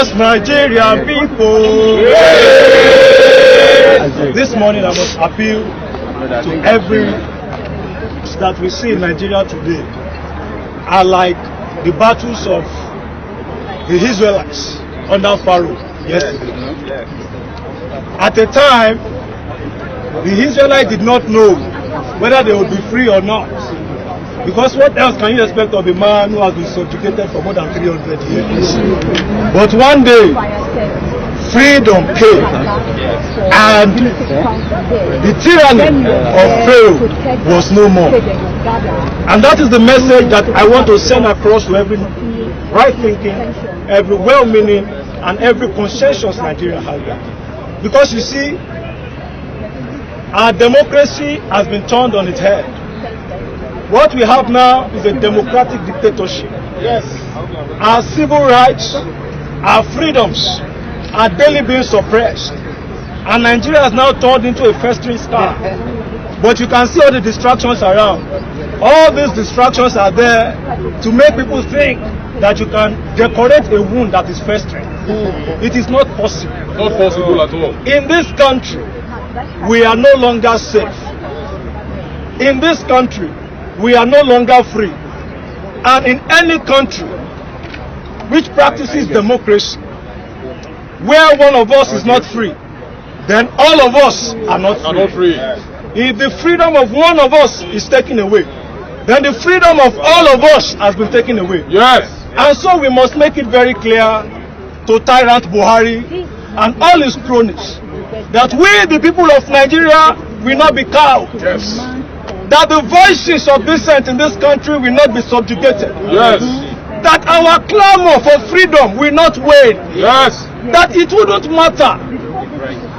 Nigerian people. This morning I must appeal to every that we see in Nigeria today are like the battles of the Israelites under Pharaoh yesterday. At a time, the Israelites did not know whether they would be free or not. Because what else can you expect of a man who has been subjugated for more than 300 years? But one day, freedom came, and the tyranny of Pharaoh was no more. And that is the message that I want to send across to every right-thinking, every well-meaning, and every conscientious Nigerian has that. Because you see, our democracy has been turned on its head. What we have now is a democratic dictatorship. Yes. Our civil rights, our freedoms are daily being suppressed. And Nigeria has now turned into a festering scar. But you can see all the distractions around. All these distractions are there to make people think that you can decorate a wound that is festering. It is not possible. Not possible at all. In this country, we are no longer safe. In this country, we are no longer free. And in any country which practices democracy, where one of us is not free, then all of us are not free. If the freedom of one of us is taken away, then the freedom of all of us has been taken away. Yes. And so we must make it very clear to Tyrant Buhari and all his cronies that we, the people of Nigeria, will not be cowed. Yes. That the voices of dissent in this country will not be subjugated. Yes. That our clamor for freedom will not wane. Yes. That it wouldn't matter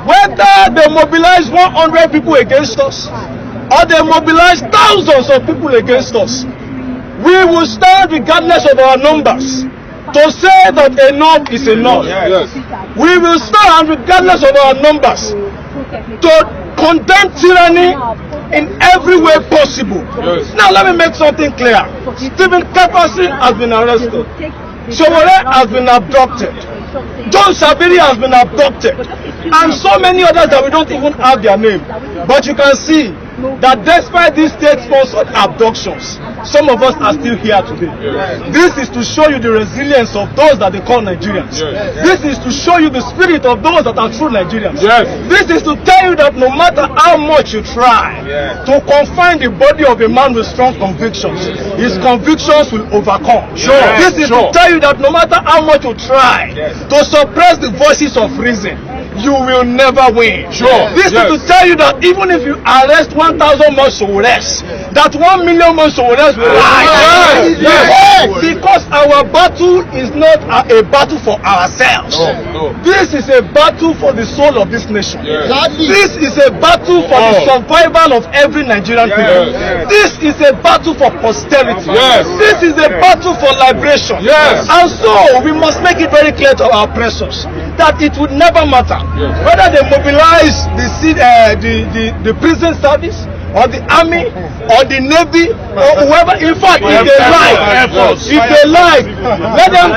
whether they mobilize 100 people against us or they mobilize thousands of people against us. We will stand regardless of our numbers to say that enough is enough. Yes. We will stand regardless of our numbers to condemn tyranny in every way possible. Yes. Now let me make something clear. Stephen Jefferson has been arrested. Sowore has been abducted. John Sabiri has been abducted. And so many others that we don't even have their name. But you can see that despite these state-sponsored abductions, some of us are still here today. Yes. This is to show you the resilience of those that they call Nigerians. Yes. This is to show you the spirit of those that are true Nigerians. Yes. This is to tell you that no matter how much you try to confine the body of a man with strong convictions, his convictions will overcome. Sure. This is to tell you that no matter how much you try to suppress the voices of reason, you will never win. Sure. This is to tell you that even if you arrest 1,000 more Sowores, that 1 million more Sowores will rise. Yes. Because our battle is not a battle for ourselves. No. This is a battle for the soul of this nation. Yes. This is a battle for the survival of every Nigerian people. Yes. This is a battle for posterity. Yes. This is a battle for liberation. Yes. And so we must make it very clear to our oppressors that it would never matter whether they mobilize the prison service or the army or the navy or whoever. In fact, if they like, let them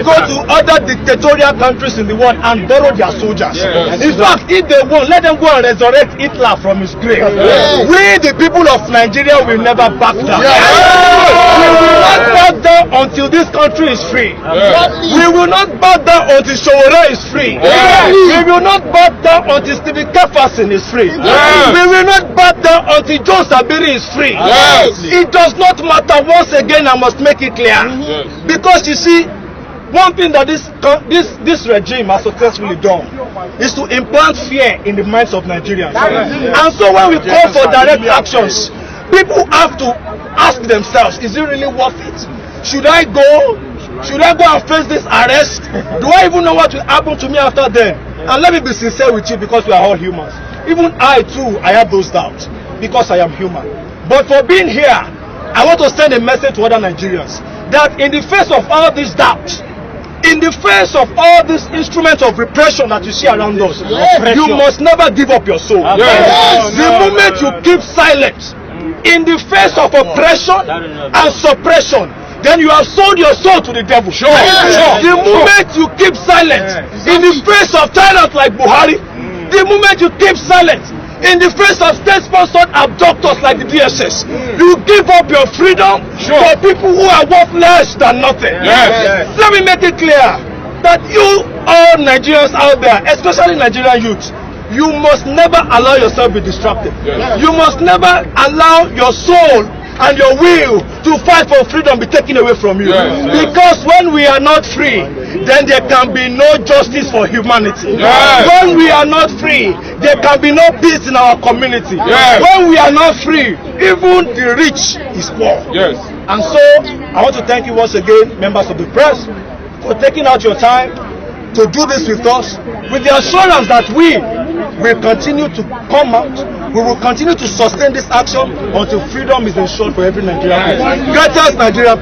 go to other dictatorial countries in the world and borrow their soldiers. In fact, if they want, let them go and resurrect Hitler from his grave. We, the people of Nigeria, will never back down. We will not back down until this country is free. We will not back down until Sowore is free. We will not back down until Stephen Jefferson is free. We will not back down until John Sabiri is free. It does not matter. Once again, I must make it clear. Because you see, one thing that this regime has successfully done is to implant fear in the minds of Nigerians. And so when we call for direct actions, people have to ask themselves, is it really worth it? Should I go? Should I go and face this arrest? Do I even know what will happen to me after then? And let me be sincere with you, because we are all humans. Even I too, I have those doubts because I am human. But for being here, I want to send a message to other Nigerians that in the face of all these doubts, in the face of all these instruments of repression that you see around us, you must never give up your soul. The moment you keep silent in the face of oppression and suppression, then you have sold your soul to the devil. The moment you keep silent in the face of tyrants like Buhari, the moment you keep silent in the face of state-sponsored abductors like the DSS, you give up your freedom for people who are worth less than nothing. Let me make it clear that you all Nigerians out there, especially Nigerian youth, you must never allow yourself to be distracted. You must never allow your soul and your will to fight for freedom be taken away from you. Because when we are not free, then there can be no justice for humanity. When we are not free, there can be no peace in our community. When we are not free, even the rich is poor. And so, I want to thank you once again, members of the press, for taking out your time to do this with us, with the assurance that we will continue to come out. We will continue to sustain this action until freedom is ensured for every Nigerian people. Greatest Nigerian people.